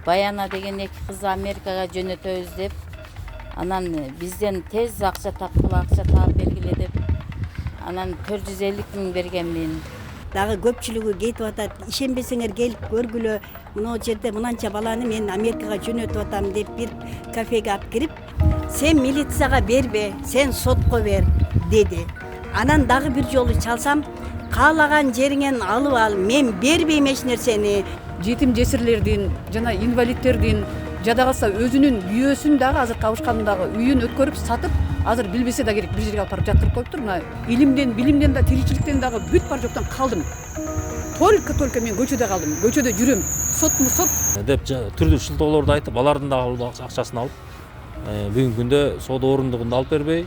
Баяна деген эки кызды Америкага жөнөтөбүз деп, анан бизден тез акча тапкыла, акча таап бергиле деп, анан 450 000 берген мен. Дагы көпчүлүгү кетип атат. Ишенбесеңер келип көргүлө. Мына жерде мынанча баланы мен Америкага жөнөтүп атам деп бир кафеге алып кирип, сен милицияга бербе, сен сотко бер деди. Анан дагы бир жолу чалсам, каалаган жериңен алып ал, мен бербейм эч нерсени. Жетим жесирлердин жана инвалидтердин жада калса өзүнүн күйөөсүн дагы азыр кабышкандын дагы үйүн өткөрүп сатып, азыр билбесе да керек бир жерге алып барып жаткырып коюптур. Мына илимден, билимден да, тиричиликтен дагы бүт бар жоктон калдым. Только мен көчөдө калдым. Көчөдө жүрөм. Сотму сот деп түрдүү шылтоолорду айтып, алардын дагы акчасын алып, бүгүнкү күндө соода орундугунду алып бербей,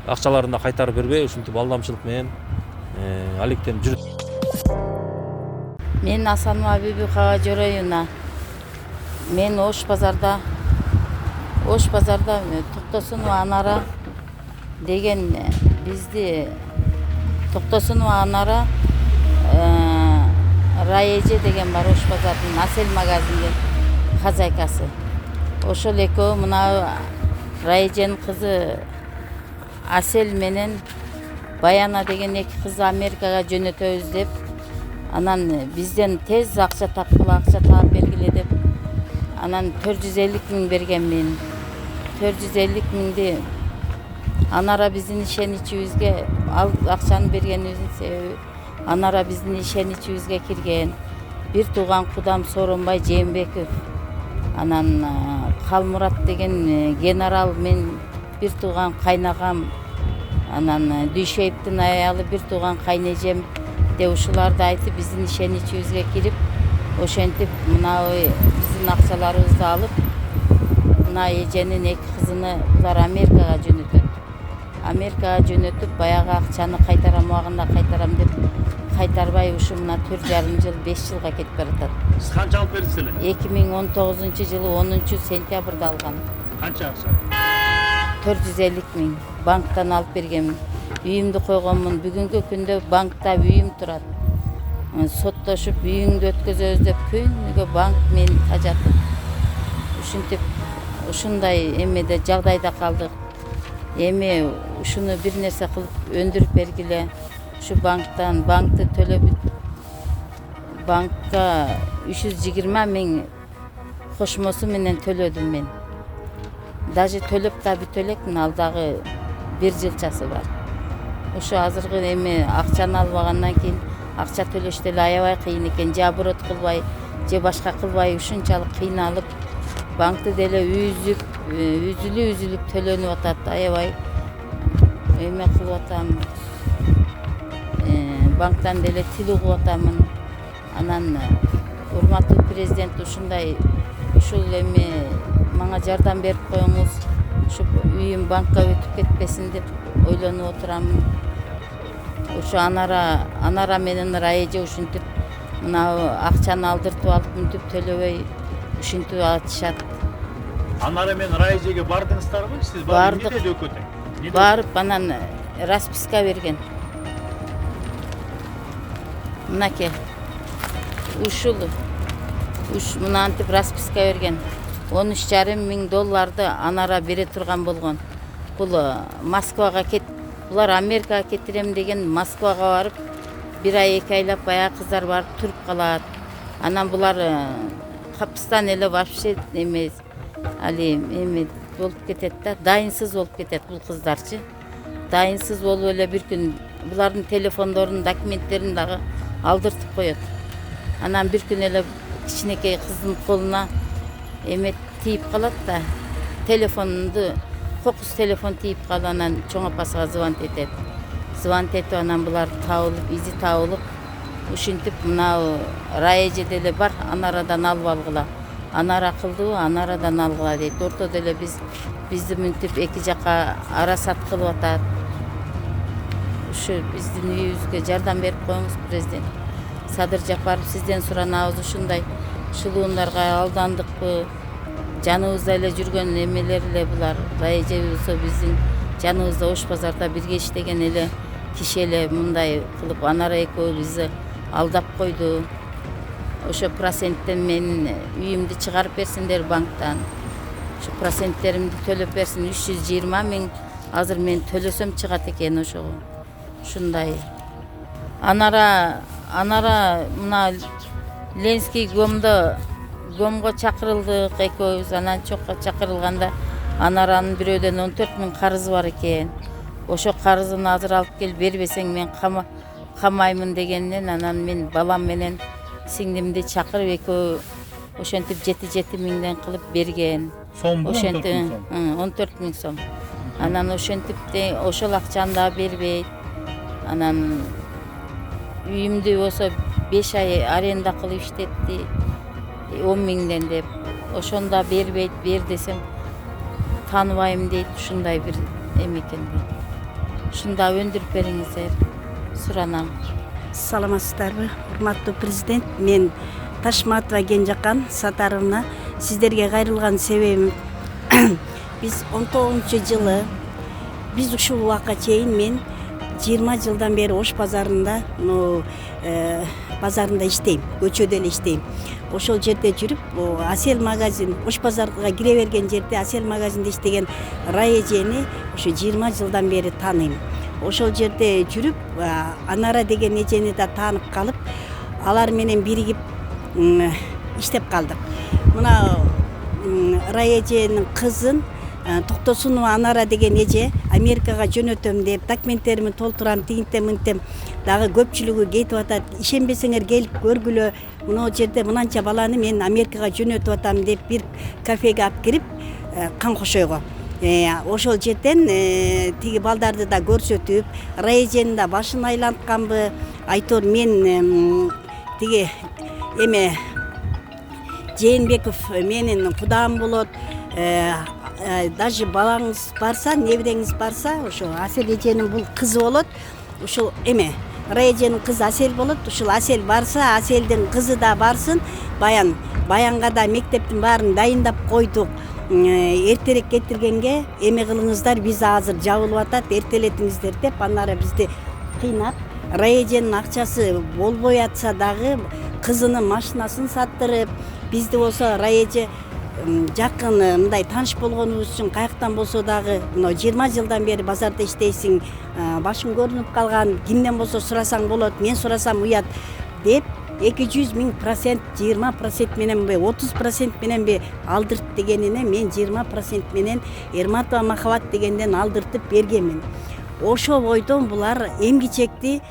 акчаларын да кайтарып бербей, ушинтип алдамчылык менен алектенип жүрөт. Мен Асанова Бибикага Жороюна. Мен Ош базарда Токтосунова Анара деген бизди Токтосунова Анара Раеже деген бар, Ош базардын Асел магазиндин хозяйкасы. Ошол экөө мына Раеженин кызы Асел менен Баяна деген эки кызды Америкага жөнөтөбүз деп, анан бизден тез акча тапкыла, акча таап бергиле деп, анан 450 000 берген мен. 450 000'ди Анара биздин ишеничибизге, ал акчаны бергенибиздин себеби Анара биздин ишеничибизге кирген. Бир тууган кудам Сооронбай Жээнбеков, анан Калмурат деген генерал, мен бир тууган кайнагам, анан Дүйшеевдин аялы бир тууган кайнежем деп ушуларды айтып биздин ишеничибизге кирип, ошентип мына биздин акчаларыбызды алып, мына эженин эки кызыны булар Америкага жөнөтөт. Америкага жөнөтүп, баягы акчаны кайтарам убагында кайтарам деп кайтарбай, ушу мына 4,5 жыл, 5 жылга кетип баратат. Сиз канча алып бердиңиз эле? 2019-жылы 10-сентябрда алгам. Канча акча? 450 000 банктан алып бергенмин. Үйүмдү койгонмун. Бүгүнкү күндө банкта үйүм турат. Соттошуп үйүңдү өткөзөбүз деп күнгө банк мени тажатып. Ушинтип ушундай эмеде жагдайда калдык. Эми ушуну бир нерсе кылып өндүрүп бергиле. Ушу банкты төлөп, банкка 320 000 кошмосу менен төлөдүм мен. Даже төлөп да бүтө элекмин, ал дагы 1 жылчасы бар. Ушу азыркы эми акчаны албагандан кийин акча төлөштө эле аябай кыйын экен, же оборот кылбай, же башка кылбай ушунчалык кыйналып, банкты деле үзүлүп төлөнүп атат, аябай эме кылып атам. Банктан деле тил угуп атамын. Анан урматтуу президент ушул эми мага жардам берип коюңуз, ушу үйүм банкка өтүп кетпесин деп ойлонуп отурамын. Ушу Анара менен Раеже ушинтип мына акчаны алдыртып алып, мүнтүп төлөбөй ушинтип атышат. Анара менен Раежеге бардыңыздарбы? Сиз Бардык. эмне деп өкөтөң? Барып анан расписка берген. Мынаке. Мынантип расписка берген. $13,500 Анара бере турган болгон. Бул Москвага булар Америкага кетирем деген Москвага барып, 1 ай 2 айлап баягы кыздар барып туруп калат. Анан булар капыстан эле вообще эмес, али эме болуп кетет да, дайынсыз болуп кетет бул кыздарчы. Дайынсыз болуп эле бир күн булардын телефондорун, документтерин дагы алдыртып коет. Анан бир күн эле кичинекей кыздын колуна эме тийип калат да, кокус телефон тийип калып, анан чоң апасына звонить этет. Анан булар табылып, изи табылып, ушинтип мына Раеже деле бар, Анарадан алып алгыла. Анара кылдыбы, Анарадан алгыла дейт. Ортодо эле бизди мүнтип эки жака арасат кылып атат. Ушу биздин үйүбүзгө жардам берип коюңуз, президент. Садыр Жапаров, сизден суранабыз, ушундай шылуундарга алдандыкпы? Жаныбызда эле жүргөн эмелер эле булар. Раеже болсо биздин жаныбызда Ош базарда бирге иштеген эле киши эле мындай кылып Анара экөө бизди алдап койду. ошо проценттен мен үйүмдү чыгарып берсиндер банктан. Ошо проценттеримди төлөп берсин, 320 миң азыр мен төлөсөм чыгат экен ошого. Ушундай. Анара мына Ленский гомго чакырылдык экөөбүз. Анан чокко чакырылганда Анаранын бирөөдөн 14 миң карызы бар экен. Ошо карызын азыр алып кел, бербесең мен камаймын дегеннен анан мен балам менен сиңдимди чакырып экөө ошентип 7 миңден кылып берген. Сом бул 14 Ошентип 000 сом. 14 миң сом. Анан ошентип ошол акчаны да бербейт. Анан үйүмдү болсо 5 ай аренда кылып иштетти. 10 миңден деп. Ошону да бербейт, бер десем тааныбайм дейт. Ушундай бир экен. Ушунда өндүрүп бериңиздер. Суранам. Саламатсыздарбы, урматтуу президент? Мен Ташматова Кенжакан Сатаровна. Сиздерге кайрылган себебим биз 19-жылы биз ушул убакка чейин мен 20 жылдан бери Ош базарында, базарында иштейм, көчөдө эле иштейм. Ошол жерде жүрүп, Асел магазин, Ош базарга кире берген жерде Асел магазинде иштеген Рай эжени ошо 20 жылдан бери тааныйм. Ошол жерде жүрүп, Анара деген эжени да таанып калып, алар менен биригип иштеп калдык. Мына Рай эженин кызын Токтосунова Анара деген эже Америкага жөнөтөм деп документтеримди толтурам, тигинтем мынтем, дагы көпчүлүгү кетип атат. Ишенбесеңер келип көргүлө, мына жерде мынанча баланы мен Америкага жөнөтүп атам деп бир кафеге алып кирип, Кан Кошойго. Ошол жерден тиги балдарды да көрсөтүп, Рай эженин да башын айлантканбы, айтор мен тиги эме Жээнбеков менин кудаам болот. Даже балаңыз барса, небереңиз барса, ошо Асел эженин бул кызы болот. Ушул эме Рай эженин кызы Асел болот. Ушул Асел барса, Аселдин кызы да барсын. Баянга да мектептин баарын дайындап койдук. Эртерээк кетиргенге эме кылыңыздар, биз азыр жабылып атат, эртелетиңиздер деп анара бизди кыйнап, Рай эженин акчасы болбой атса дагы кызынын машинасын саттырып, бизди болсо Рай эже жакын мындай тааныш болгонубуз үчүн каяктан болсо дагы 20 жылдан бери базарда иштейсиң, башың көрүнүп калган, кимден болсо сурасаң болот, мен сурасам уят деп 200 миң процент, 20% мененби, 30% мененби алдырт дегенине мен 20% менен Эрматова Махабат дегенден алдыртып бергенмин. Ошо бойдон булар эмгичекти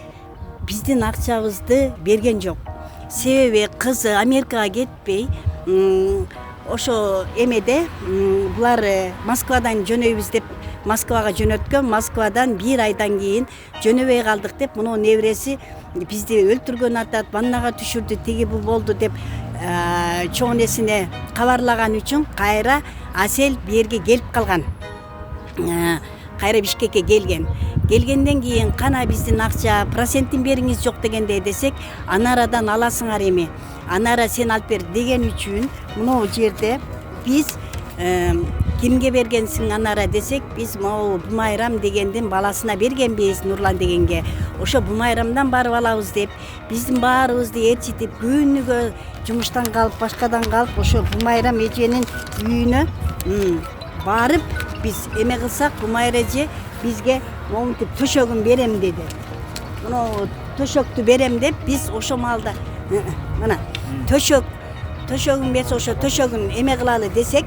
биздин акчабызды берген жок. Себеби кызы Америкага кетпей, ошо эмеде булар Москвадан жөнөйбүз деп Москвага жөнөткөн. Москвадан 1 айдан кийин жөнөбөй калдык деп, муну небереси бизди өлтүргөн атат, ваннага түшүрдү, тиги бул болду деп чоң несине кабарлаган үчүн кайра Асел берге келип калган. Кайра Бишкекке келген. Келгенден кийин кана биздин акча процентин бериңиз жок дегенде десек, Анарадан аласыңар эми. Анара сен алып бер деген үчүн мына жерде биз кимге бергенсиң Анара десек, биз могу Бумайрам дегендин баласына бергенбиз, Нурлан дегенге. Ошо Бумайрамдан барып алабыз деп, биздин баарыбызды ээрчитип, күнүгө жумуштан калып, башкадан калып, ошо Бумайрам эженин үйүнө барып, биз эме кылсак, Бумайра эже бизге монтип төшөгүн берем деди. Мына төшөктү берем деп, биз ошо маалда мына төшөгүн берсе, ошо төшөгүн эме кылалы десек,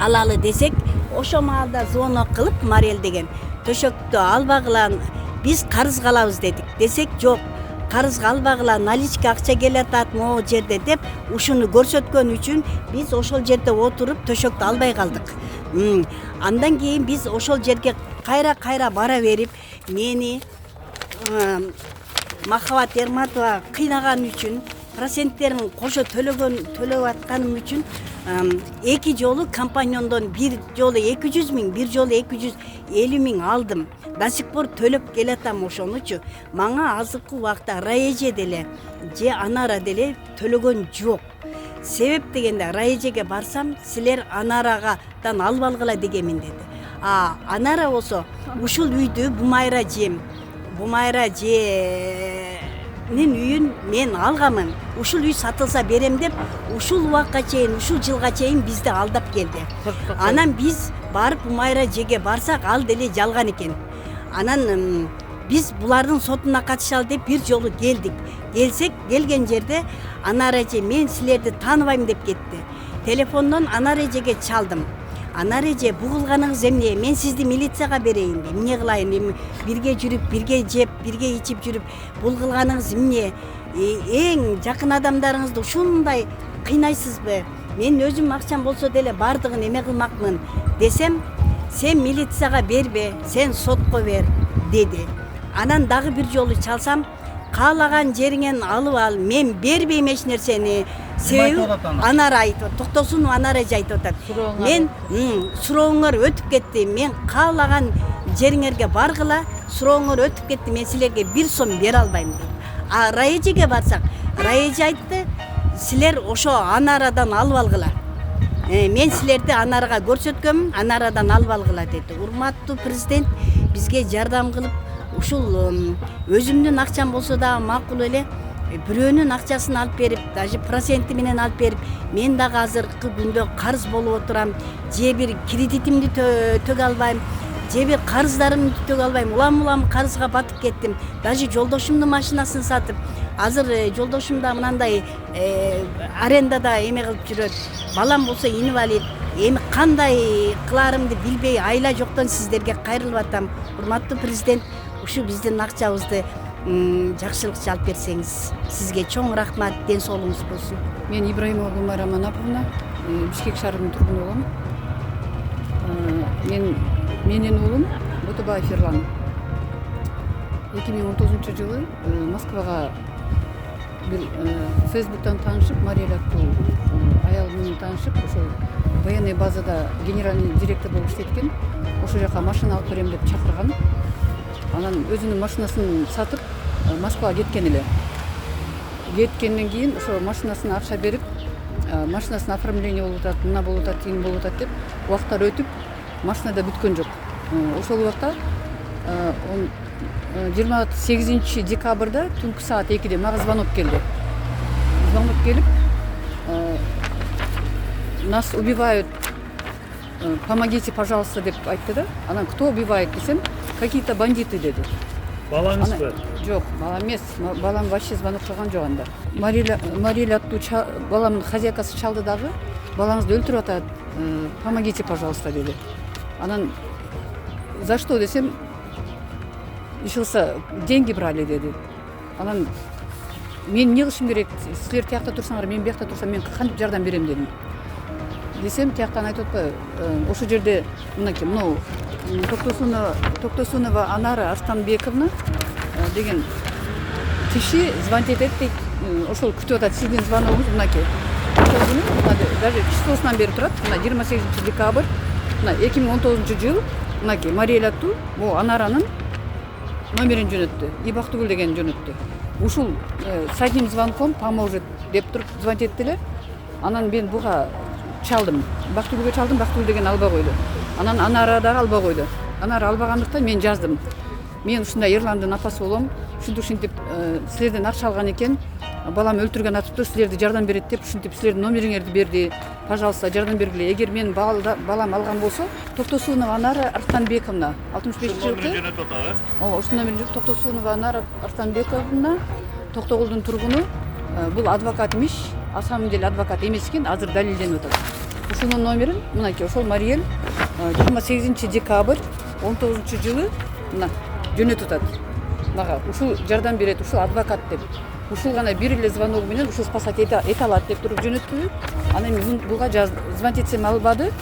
алалы десек, ошо маалда звонок кылып, Марел деген төшөктү албагыла, биз карызга алабыз дедик. Десек, жок, карызга албагыла, наличка акча келатат могу жерде деп, ушуну көрсөткөн үчүн биз ошол жерде отуруп төшөктү албай калдык. Андан кийин биз ошол жерге кайра бара берип, мени Махабат Эрматова кыйнаган үчүн, проценттерин кошо төлөп атканым үчүн 2 жолу компаньондон бир жолу 200 миң, бир жолу 250 миң алдым. До сих пор төлөп келатам ошонучу. Мага азыркы убакта Рай эже деле же Анара деле төлөгөн жок. Себеп дегенде, Рай эжеге барсам, силер Анарадан албалгыла дегенмин деди. Анара болсо ушул үйдү Бумайра же үйүн мен алгамын. Ушул үй сатылса берем деп, ушул убакка чейин, ушул жылга чейин бизди алдап келди. Анан біз барып Умайра эжеге барсак, ал деле жалган экен. Анан біз булардын сотуна катышалы деп бир жолу келдик. Келген жерде Анар эже мен силерди тааныбайм деп кетти. Телефондон Анар эжеге чалдым. Анар эже бу кылганыңыз эмне? Мен сизди милицияга берейин деп. Эмне кылайын? Бирге жүрүп, бирге жеп, бирге ичип жүрүп, бул кылганыңыз эмне? Эң жакын адамдарыңызды ушундай кыйнайсызбы? Мен өзүм акчам болсо деле бардыгын эме кылмакмын десем, сен милицияга бербе, сен сотко бер деди. Анан дагы бир жолу чалсам, каалаган жериңен алып ал, мен бербейм эч нерсени. Себеби Анар айтып, Токтосунов Анар эже айтып атат. Мен сурооңор өтүп кетти. Мен каалаган жериңерге баргыла, сурооңор өтүп кетти. Мен силерге бир сом бере албайм деп. А Раежеге барсак, Раеже айтты, силер ошо Анарадан алып алгыла. Мен силерди Анарга көрсөткөмүн, Анарадан алып алгыла деди. Урматтуу президент бизге жардам кылып, ушул өзүмдүн акчам болсо да макул эле бирөөнүн акчасын алып берип, даже проценти менен алып берип, мен дагы азыркы күндө карыз болуп отурам, же бир кредитимди төгө албайм, же бир карыздарымды төгө албайм, улам карызга батып кеттим. Даже жолдошумдун машинасын сатып, азыр жолдошум да мынандай арендада эме кылып жүрөт. Балам болсо инвалид. Эми кандай кыларымды билбей, айла жоктон сиздерге кайрылып атам. Урматтуу президент, ушу биздин акчабызды жакшылык жалп берсеңиз, сизге чоң рахмат, ден соолугуңуз болсун. Мен Ибраимова Гүлмайра Манаповна, Бишкек шаарынын тургуну болом. Менин уулум Ботобаев Ерлан 2019-жылы Москвага бир Фейсбуктан таанышып, Мариэль аттуу аял менен таанышып, ошол военный базада генеральный директор болуп иштеткен. Ошол жака машина алып берем деп чакырган. Анан өзүнүн машинасын сатып Москвага кеткен эле. Кеткенден кийин ошо машинасына акча берип, машинасына оформление болуп атат, мына болуп атат, тигин болуп атат деп убакыттар өтүп, машинада бүткөн жок. Ошол убакта 28 декабрда түнкү саат 2-де мага звонок келди. Звонок келип, нас убивают, помогите, пожалуйста, деп айтты да. Анан кто убивает десем, какие-то бандиты деди. Балаңызбы? Жок, балам эмес. Балам вообще звонок кылган жок анда. Мариэль аттуу баламдын хозяйкасы чалды дагы. Балаңызды өлтүрүп атат. Помогите, пожалуйста, деди. Анан за что десем, ишылса деньги брали деди. Анан мен эмне кылышым керек? Силер тиякта турсаңар, мен биякта турсам, мен кантип жардам берем дедим. Десем, тияктан айтып атпайбы, ошол жерде мынакей, мынау Токтосунова Анара Арстанбековна деген киши звонить этет дейт. Ошол күтүп атат сиздин звоногуңуз мынакей. Ошол күнү даже числосунан бери турат. Мына 28 декабрь, мына 2019-жыл, мынакей Мариэль аттуу бул Анаранын номерин жөнөттү. Ибактыгүл деген жөнөттү. Ушул с одним звонком поможет деп туруп звонить этти эле. Анан мен буга чалдым. Бактыгүлгө чалдым, Бактыгүл деген албай койду. Анан Анара дагы албай койду. Анара албагандыктан мен жаздым. Мен ушундай Эрландын апасы болом. Ушинтип силерден акча алган экен. Балам өлтүргөн атыптыр, силерди жардам берет деп ушинтип силердин номериңерди берди. Пожалуйста, жардам бергиле. Эгер мен балам алган болсо, Токтосунова Анара Арстанбековна 65 жылкы. Ошол номерин жок. Токтосунова Анара Арстанбековна Токтогулдун тургуну. Бул адвокат имиш. На самом деле адвокат эмес экен, азыр далилденип атат. Ушунун номерин мынакей, ошол Мариэль 28 декабрь 19-жылы мына жөнөтүп атат. Мага ушул жардам берет, ушул адвокат деп. Ушул гана бир эле звонок менен ушул спасать эте алат деп туруп жөнөттү. Анан мен буга звонить этсем албады.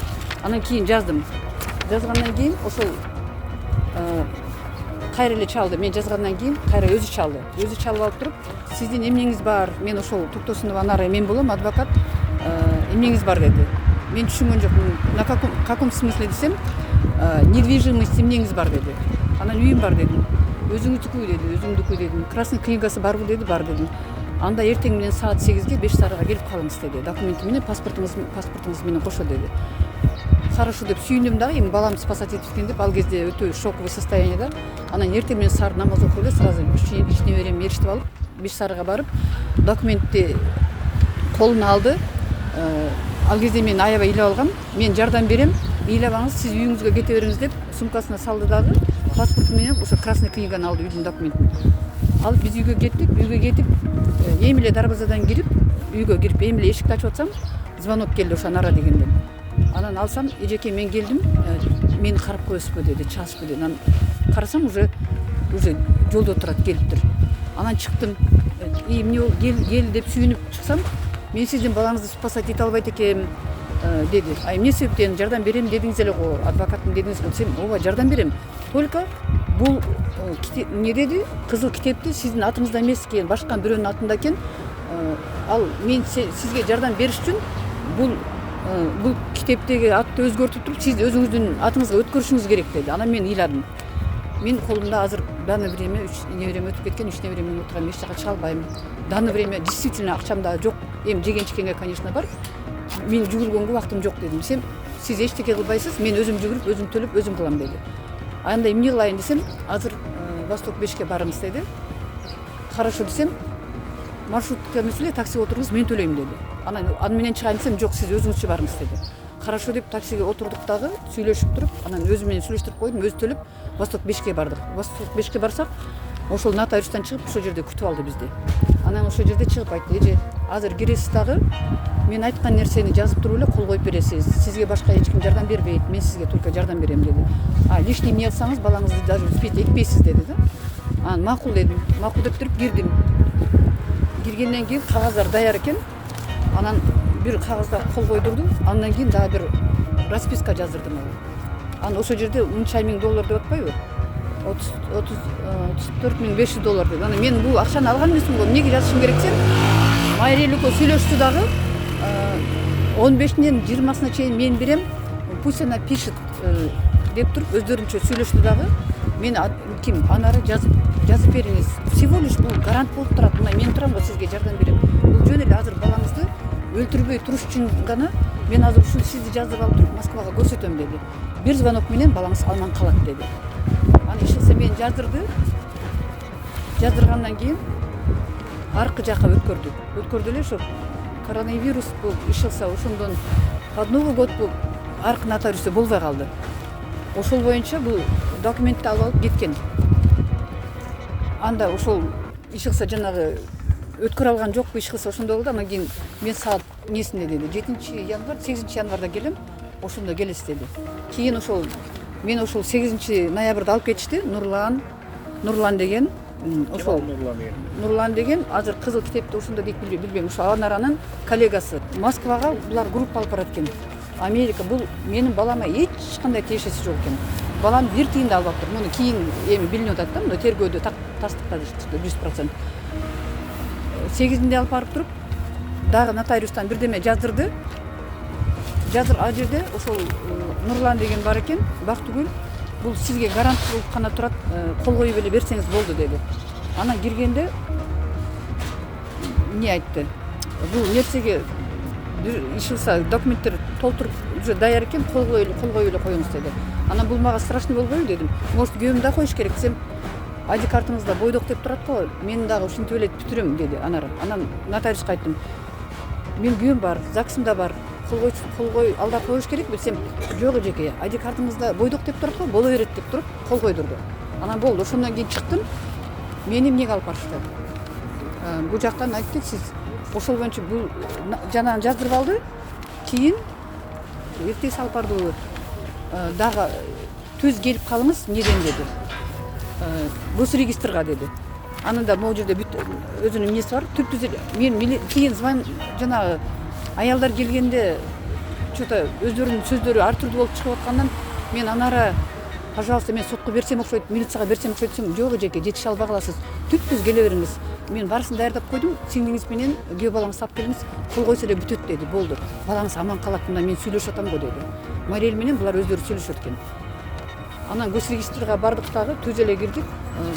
Анан кийин жаздым. Жазгандан кийин ошол кайра эле чалды. Мен жазгандан кийин кайра өзү чалды. Өзү чалып алып туруп, сиздин эмнеңиз бар? Мен ошол Токтосунова Анара мен болом, адвокат. Эмнеңиз бар деди. Мен түшүнгөн жокмун. На каком смысле десем, недвижимость эмнеңиз бар деди. Анан үйүм бар дедим. Өзүңүздүкү деди, өзүмдүкү дедим. Красный книгасы барбы деди, бар дедим. Анда эртең менен саат 8-ге 5 сарага келип калыңыз деди. Документи менен, паспортуңуз менен кошо деди. Хорошо деп сүйүндүм дагы, эми балам спасать этишкен деп, ал кезде өтө шоковый состояниеда. Анан эртең менен саар намаз окуп эле сразу иш неберем ээрчитип алып, Беш Сарыга барып документти колуна алды. Ал кезде мен аябай ыйлап алгам. Мен жардам берем, ыйлабаңыз, сиз үйүңүзгө кете бериңиз деп сумкасына салды дагы паспорту менен ошо красный книганы алды, үйдүн документин. Алып биз үйгө кеттик. Үйгө кетип, эми эле дарбазадан кирип, үйгө кирип, эми эле эшикти ачып атсам, звонок келди ошо Анара дегенден. Анан алсам, эжеке мен келдим, мени карап коесузбу деди, чачпы деди. Анан карасам уже жолдо турат, келиптир. Анан чыктым. Эмне ол, кел деп сүйүнүп чыксам, мен сиздин балаңызды спасать ете албайт экенмин деди. Эмне себептен жардам берем дедиңиз эле го, адвокатым дедиңиз го десем, ооба жардам берем. Только бул не деди, кызыл китепти сиздин атыңызда эмес экен, башка бирөөнүн атында экен. Ал мен сизге жардам бериш үчүн бул китептеги атты өзгөртүп туруп, сиз өзүңүздүн атыңызга өткөрүшүңүз керек деди. Анан мен ыйладым. Мен колумда азыр даны время 3 неберем өтүп кеткен, 3 неберемен отурам, эч жака чыга албайм. Даны время действительно акчам да жок. Эми жеген-чекенге, конечно, бар. Мен жүгүргөнгө убактым жок дедим. Десем, сиз эчтеке кылбайсыз, мен өзүм жүгүрүп, өзүм төлөп, өзүм кылам деди. Анда эмне кылайын десем, азыр Восток 5ке барыңыз деди. Хорошо десем, маршрутка эмес эле таксиге отуруңуз, мен төлөйм деди. Анан аны менен чыгайын десем, жок, сиз өзүңүзчө барыңыз деди. Хорошо деп таксиге отурдук дагы, сүйлөшүп туруп, анан өзүм менен сүйлөштүрүп койдум, өзү төлөп Восток 5ке бардык. Восток 5ке барсак, ошол нотариустан чыгып, ошол жерде күтүп алды бизди. Анан ошол жерде чыгып айтты, эже, азыр киресиз дагы, мен айткан нерсени жазып туруп эле кол коюп бересиз. Сизге башка эч ким жардам бербейт, мен сизге только жардам берем деди. Лишний эмне кылсаңыз, балаңызды даже успеть этпейсиз деди да. Анан макул дедим. Макул деп туруп кирдим. Киргенден кийин кагаздар даяр экен. Анан бир кагазга кол койдурдум. Андан кийин дагы бир расписка жаздырдым. Анан ошол жерде $10,000 деп атпайбы? $34,500 деди. Анан мен бул акчаны алган эмесмин го. Эмнеге жазышым керек десем, Майрел экөө сүйлөштү дагы. 15-нен 20-сына чейин мен берем. Пусть она пишет деп туруп өздөрүнчө сүйлөштү дагы. Мен ким Анары жазып бериңиз. Всего лишь бул гарант болуп турат. Мына мен турам го, сизге жардам берем. Бул жөн эле азыр балаңызды өлтүрбөй туруш үчүн гана мен азыр ушул сизди жаздырып алып туруп Москвага көрсөтөм деди. Бир звонок менен балаңыз аман калат деди. Аны ишилсе мен жаздырды. Жаздыргандан кийин аркы жака өткөрдү эле ошо коронавирус бул ишилсе ошондон под Новый год бул аркы нотариусте болбой калды. Ошол боюнча бул документти алып кеткен. Анда ошол ишилсе жанагы өткөрө алган жокпу, ишилсе ошондо болду. Анан кийин мен саат несинде деди, 7-январь, 8-январда келем, ошондо келесиз деди. Кийин ошол мен ошол 8-ноябрда алып кетишти. Нурлан деген ошол Нурлан деген азыр кызыл китепти ошондо дейт билбейм. Ошо Анаранын коллегасы. Москвага булар группа алып барат экен. Америка бул менин балама эч кандай тиешеси жок экен. Балам бир тыйын да албаптыр. Муну кийин эми билинип атат да, муну тергөөдө тастыктады 100%. 8-нде алып барып туруп, дагы нотариустан бирдеме жаздырды. Ал жерде ошол Нурлан деген бар экен, Бактыгүл, бул сизге гарант болуп гана турат, кол коюп эле берсеңиз болду деди. Анан киргенде эмне айтты? Бул нерсеге ишилсе документтер толтуруп уже даяр экен, кол коюп эле коюңуз деди. Анан бул мага страшный болбойбу дедим. Может, күйөөм да коюш керек десем, ID картыңызда бойдок деп турат го, мен дагы ушинтип эле бүтүрөм деди Анара. Анан нотариуска айттым. Мен күйөөм бар, ЗАГСым да бар. Кол кой алдап коюш керек десем, жок эжеке, ID картыңызда бойдок деп турат го, боло берет деп туруп кол койдурду. Анан болду. Ошондон кийин чыктым. Мени эмнеге алып барышты? Бул жактан айтты, сиз ошол боюнча бул жанагы жаздырып алды. Кийин эртеси алып барды. Дагы түз келип калыңыз, неден деди. Госрегистрга деди. Анында могу жерде бүт өзүнүн эмнеси бар. Түп-түз мен кийин жанагы аялдар келгенде что-то өздөрүнүн сөздөрү ар түрдүү болуп чыгып аткандан мен Анара, пожалуйста, мен сотко берсем окшойт, милицияга берсем окшойт десем, жок эжеке, жетише албай каласыз. Түп-түз келе бериңиз. Мен барысын даярдап койдум. Сиңдиңиз менен күйөө балаңызды алып келиңиз, кол койсо эле бүтөт деди. Болду. Балаңыз аман калат, мында мен сүйлөшүп атам го деди. Марел менен булар өздөрү сүйлөшөт экен. Анан госрегистрга бардык дагы, түз эле кирдик.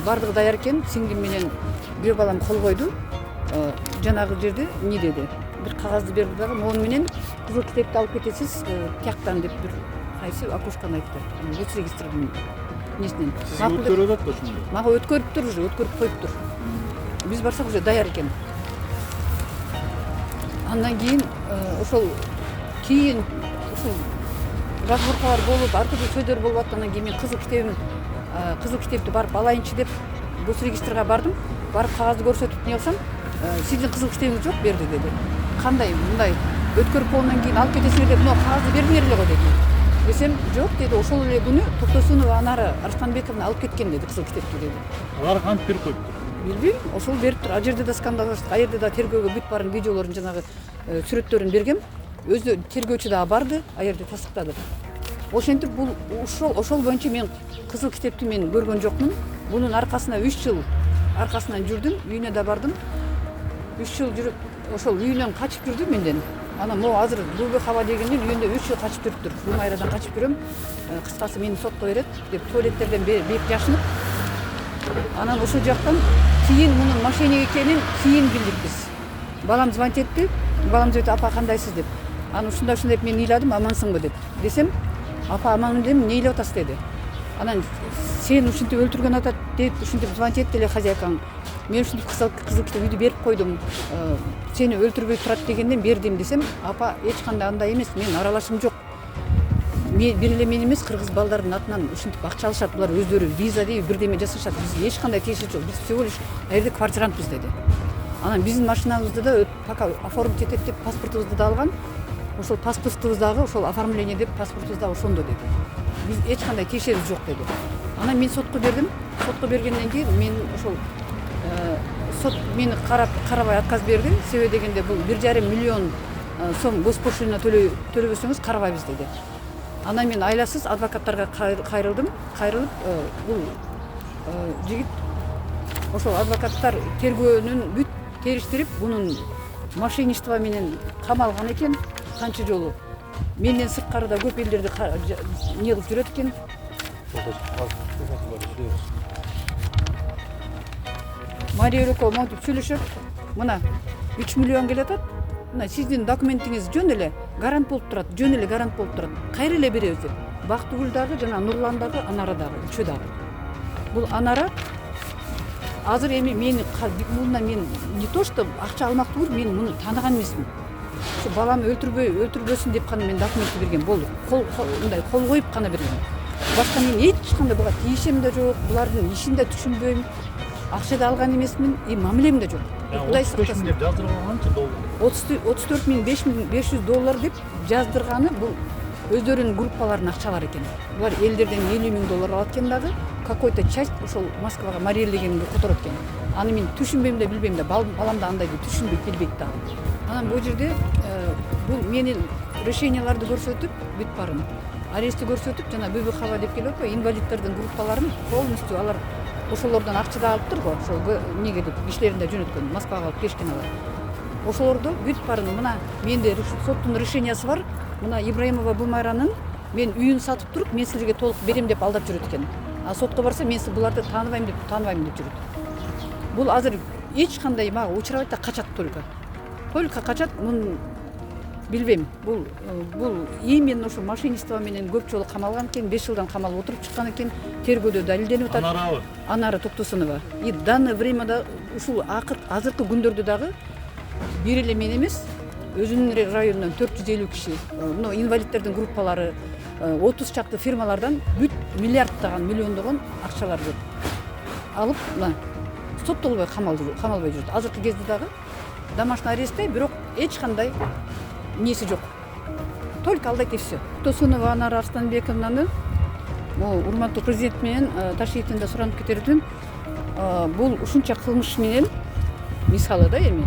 Бардыгы даяр экен, сиңдим менен күйөө балам кол койду. Жанагы жерде эмне деди? Бир кагазды берди дагы, мону менен кызыл китепти алып кетесиз, тияктан деп бир кайсы окушканы айтты. Госрегистрдин несинен. Өткөрүп атат ошондо. Мага өткөрүптүр уже, өткөрүп коюптур. биз барсак уже даяр экен. Андан кийин ошол ушул разборкалар болуп, ар түрдүү сөздөр болуп аткандан кийин мен кызыл китепти барып алайынчы деп госрегистрге бардым. Барып кагазды көрсөтүп не кылсам, сиздин кызыл китебиңиз жок берди деди. Кандай мындай өткөрүп болгондон кийин алып кетесиңер деп, мына кагазды бердиңер эле го деди. Десем, жок деди, ошол эле күнү Токтосунова Анара Арыстанбековна алып кеткен деди кызыл китепти деди. Алар кантип берип коюптур? Билбейм, ошол бериптир. Ал жерде да скандалдаштык, ал жерде да тергөөгө бүт барын видеолорун жанагы сүрөттөрүн бергем. Өзү тергөөчү дагы барды, ал жерде тастыктады. Ошентип бул ошол боюнча мен кызыл китепти мен көргөн жокмун. Бунун аркасына 3 жыл аркасынан жүрдүм, үйүнө да бардым. 3 жыл жүрүп ошол үйүнөн качып жүрдүм менден. Анан могу азыр Булбек хаба дегендин үйүндө 3 жыл качып жүрүптүр. Жумайрадан качып жүрөм. Кыскасы мени сотко берет деп туалеттерден беп жашынып. Анан ошол жактан кийин мунун мошенник экенин кийин билдик биз. Балам звонить этти. Балам дейт, апа кандайсыз деп. Анан ушундай деп мен ыйладым, амансыңбы деп. Десем, апа аман дедим, эмне ыйлап атасыз деди. Анан сен ушинтип өлтүргөн атат деп ушинтип звонить этти эле хозяйкаң. Мен ушинтип кызыл китеп үйдү берип койдум. Сени өлтүрбөй турат дегенден бердим десем, апа эч кандай андай эмес, мен аралашым жок. Бир эле мен эмес, кыргыз балдардын атынан ушинтип акча алышат, булар өздөрү виза дейби бирдеме жасашат. Биз эч кандай тиешеси жок. Биз всего лишь жерде квартирантпыз деди. Анан биздин машинабызды да пока оформить этет деп паспортубузду да алган. Ошол паспортубуз дагы ошол оформление деп паспортубуз да ошондо деди. Биз эч кандай тиешебиз жок деди. Анан мен сотко бердим. Сотко бергенден кийин мен ошол сот мени карабай отказ берди. Себеби дегенде бул 1,5 миллион сом госпошлина төлөбөсөңүз карабайбыз деди. Анан мен айласыз адвокаттарга кайрылдым. Кайрылып бул жигит ошол адвокаттар тергөөнүн бүт териштирип, бунун мошенничество менен камалган экен. Канча жолу менден сырткарыда көп элдерди не кылып жүрөт экен. Мария Өлөкова монтип сүйлөшөт. Мына 3 миллион келатат. Мына сиздин документиңиз жөн эле гарант болуп турат, жөн эле гарант болуп турат. Кайра эле беребиз деп. Бактыгүл дагы жана Нурлан дагы, Анара дагы, үчөө дагы. Бул Анара азыр эми мени мындан мен не то что акча алмактуу, мен муну тааныган эмесмин. Ошо балам өлтүрбөсүн деп гана мен документти берген. Болду. Мындай кол коюп гана берген. Башка мен эч кандай буга тиешем да жок, булардын ишин да түшүнбөйм. Акча да алган эмесмин, мамилем да жок. Кудай сактасын деп жаздырган канча доллар? 34.500 доллар деп жаздырганы бул өздөрүнүн группаларынын акчалары экен. Булар элдерден 50.000 доллар алат экен дагы. Какой-то часть ошол Москвага Мариэл дегенге которот экен. Аны мен түшүнбөйм да билбейм да, балам да андайды түшүнбөйт, билбейт да. Анан бул жерде бул менин решенияларды көрсөтүп, бүт барын арестти көрсөтүп, жана Булбек хаба деп келип атпайбы, инвалидтердин группаларын полностью алар ошолордон акча да алыптыр го, ошол неге деп ишлерин да жөнөткөн, Москвага алып келишкен алар. Ошолорду бүт барын мына менде соттун решениясы бар. Мына Ибраимова Булмайранын мен үйүн сатып туруп, мен силерге толук берем деп алдап жүрөт экен. А сотко барса мен буларды тааныбайм деп жүрөт. Бул азыр эч кандай мага учурабайт да, качат только. Только качат, мун билбейм. Бул именно ошо мошенничество менен көп жолу камалган экен, 5 жылдан камалып отуруп чыккан экен. Тергөөдө далилденип атат. Анарабы? Анара Токтосунова. И данный времяда ушул азыркы күндөрдө дагы бир эле мен эмес, өзүнүн районунан 450 киши, мына инвалидтердин группалары, 30 чакты фирмалардан бүт миллиарддаган, миллиондогон акчаларды алып, мына соттолбой камалбай жүрөт. Азыркы кезде дагы домашний арестте, бирок эч кандай неси жок. Только алдайт и все. Токтосунова Анара Арыстанбековнаны урматтуу президент менен Ташкенттен да суранып кетердим. Бул ушунча кылмыш менен мисалы да эми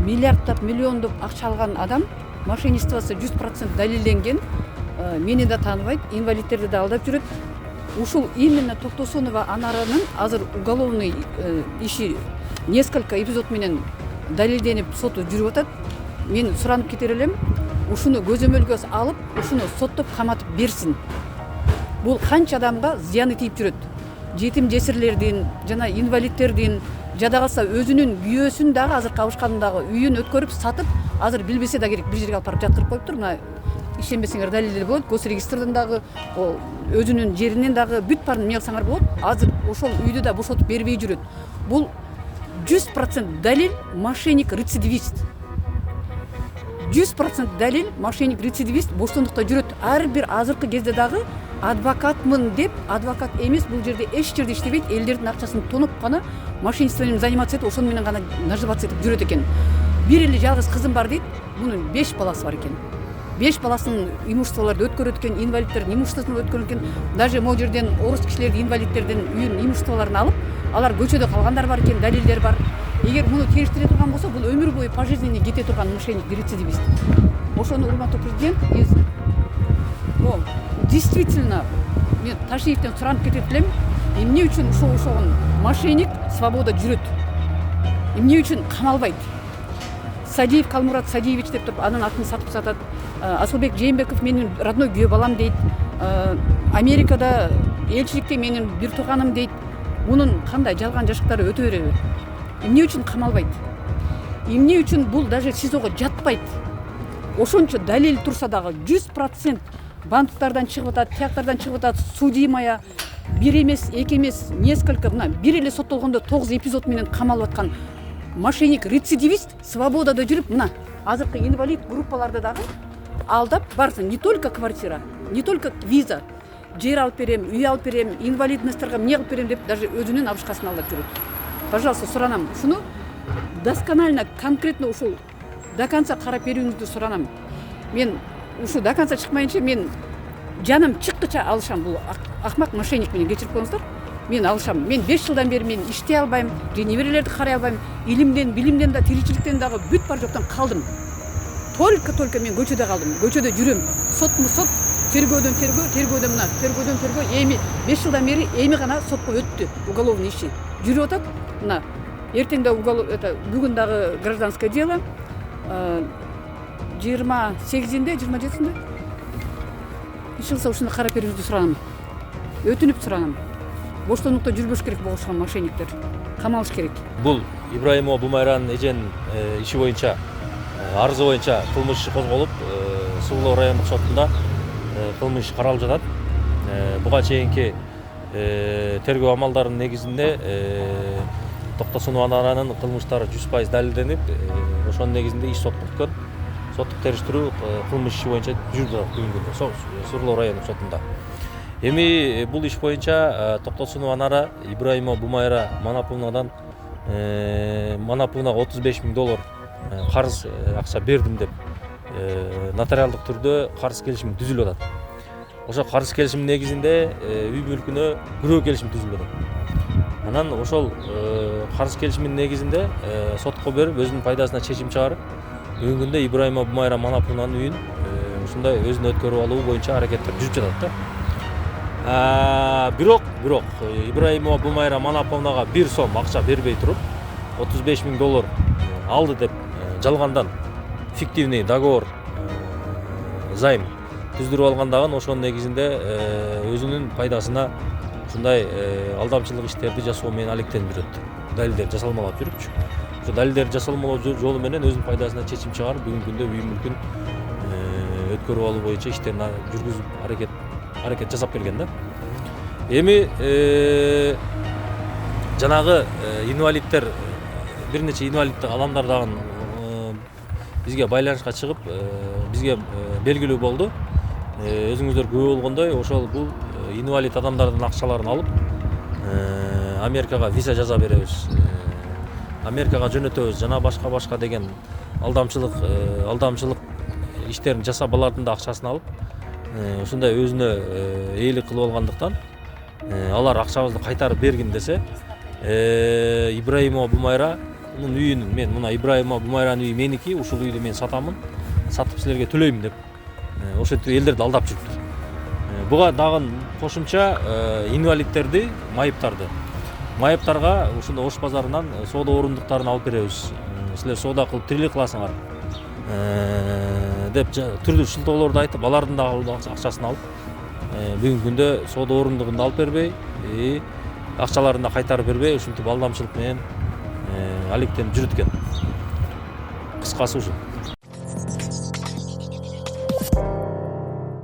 миллиарддап, миллиондоп акча алган адам, мошенничествосы 100% далилденген, мени да тааныбайт, инвалидтерди да алдап жүрөт. Ушул именно Токтосунова Анаранын азыр уголовный иши несколько эпизод менен далилденип соту жүрүп атат. Мен суранып кетер элем, ушуну көзөмөлгө алып, ушуну соттоп каматып берсин. Бул канча адамга зыяны тийип жүрөт. Жетим жесирлердин жана инвалидтердин, жада калса өзүнүн күйөөсүн дагы азыр кабышкандагы үйүн өткөрүп сатып, азыр билбесе да керек бир жерге алып барып жаткырып коюптур. Мына ишенбесеңер далилдер болот, госрегистрден дагы, өзүнүн жеринен дагы бүт баарын эмне кылсаңар болот. Азыр ошол үйдү да бошотуп бербей жүрөт. Бул 100% далил мошенник рецидивист. 100% далил мошенник рецидивист бостандыкта жүрөт. Ар бир азыркы кезде дагы адвокатмын деп, адвокат эмес, бул жерде эч жерде иштебейт, элдердин акчасын тонуп гана мошенничеством заниматься этип, ошону менен гана наживаться этип жүрөт экен. Бир эле жалгыз кызым бар дейт, мунун 5 баласы бар экен. 5 баласын имуществолорду өткөрөт экен, инвалидтердин имуществосын өткөрөт экен. Даже могу жерден орус кишилердин инвалидтердин үйүнүн имуществолорун алып, алар көчөдө калгандар бар экен, далилдер бар. Эгер муну териштире турган болсо, бул өмүр бою пожизненно кете турган мошенник, рецидивист. Ошону урматтуу президент, действительно, мен Ташиевден суранып кетет элем, эмне үчүн ошогон мошенник свобода жүрөт? Эмне үчүн камалбайт? Садиев Калмурат Садиевич деп туруп, анын атын сатып сатат. Асылбек Жээнбеков менин родной күйөө балам дейт. Америкада элчиликте менин бир тууганым дейт. Мунун кандай жалган жашыктары өтө береби? Эмне үчүн камалбайт? Эмне үчүн бул даже СИЗОго жатпайт? Ошончо далил турса дагы 100% банктардан чыгып атат, тияктардан чыгып атат, судимая бир эмес, эки эмес, несколько, мына бир эле соттолгондо 9 эпизод менен камалып аткан мошенник, рецидивист свободада жүрүп, мына азыркы инвалид группаларды дагы алдап барсын. Не только квартира, не только виза, жер алып берем, үй алып берем, инвалидностторго эмне кылып берем деп даже өзүнүн абышкасын алдап жүрөт. Пожалуйста, суранам, ушуну досконально, конкретно ушул до конца карап берүүңүздү суранам. Мен ушу до конца чыкмайынча мен жаным чыккыча алышам, бул акмак мошенник менен кечирип коюңуздар. Мен алышам. Мен 5 жылдан бери мен иштей албайм, же неберелерди карай албайм. Илимден, билимден да, тиричиликтен дагы бүт бар жоктон калдым. Только мен көчөдө калдым. Көчөдө жүрөм. Сотму сот, тергөөдөн тергөө, тергөөдөн мына, тергөөдөн тергөө. Эми 5 жылдан бери эми гана сотко өттү уголовный иши. Жүрүп атат. Мына эртең да бүгүн дагы гражданское дело 28-inde, 27-inde ишилсе ушуну карап берүүңүздү суранам. Өтүнүп суранам. Боштондукта жүрбөш керек болгошкон мошенниктер камалыш керек. Бул Ибраимова Бумайранын эженин иши боюнча, арызы боюнча кылмыш иши козголуп, Сулуу райондук сотунда кылмыш иши каралып жатат. Буга чейинки тергөө амалдарынын негизинде Токтосунов Анаранын кылмыштары 100% далилденип, ошонун негизинде иш сотко өткөн. Соттук териштирүү кылмыш иши боюнча жүрүп жатат бүгүнкү күндө Сулуу райондук сотунда. Эми бул иш боюнча Токтосунов Анара Ибраимова Бумайра Манаповнадан Манаповнага $35,000 карыз акча бердим деп нотариалдык түрдө карыз келишим түзүлүп атат. Ошо карыз келишим негизинде үй бүлкүнө күрөө келишим түзүлүп атат. Анан ошол карыз келишимдин негизинде сотко берип өзүнүн пайдасына чечим чыгарып, бүгүнкү күндө Ибраимова Бумайра Манаповнанын үйүн ушундай өзүнө өткөрүп алуу боюнча аракеттер жүрүп жатат да. Бирок Ибраимова Бумайра Манаповнага бир сом акча бербей туруп, $35,000 алды деп жалгандан фиктивный договор займ түздүрүп алгандыгын, ошонун негизинде өзүнүн пайдасына ушундай алдамчылык иштерди жасоо менен алектенип жүрөт. Далилдер жасалмалап жүрүпчү. Ошо далилдер жасалмалоо жолу менен өзүнүн пайдасына чечим чыгарып, бүгүнкү күндө үй мүлкүн өткөрүп алуу боюнча иштерин жүргүзүп аракет жасап келген да. Эми жанагы инвалидтер, бир нече инвалид адамдар дагы бизге байланышка чыгып, бизге белгилүү болду. Өзүңүздөр күбө болгондой, ошол бул инвалид адамдардын акчаларын алып, Америкага виза жаза беребиз, Америкага жөнөтөбүз жана башка деген алдамчылык иштерин жасап, алардын да акчасын алып, ушундай өзүнө ээлик кылып алгандыктан алар акчабызды кайтарып бергин десе, Ибраимова Бумайранын үйүн мен, мына Ибраимова Бумайранын үйү меники, ушул үйдү мен сатамын, сатып силерге төлөйм деп ошентип элдерди алдап жүрүптүр. Буга дагы кошумча инвалидтерди, майыптарга ушундай Ош базарынан соода орундуктарын алып беребиз. Силер соода кылып тирилик кыласыңар деп түрдүү шылтоолорду айтып, алардын да акчасын алып, бүгүнкү күндө соода орундугун алып бербей, акчаларын да кайтарып бербей, ушинтип алдамчылык менен алектенип жүрөт экен. Кыскасы ушул.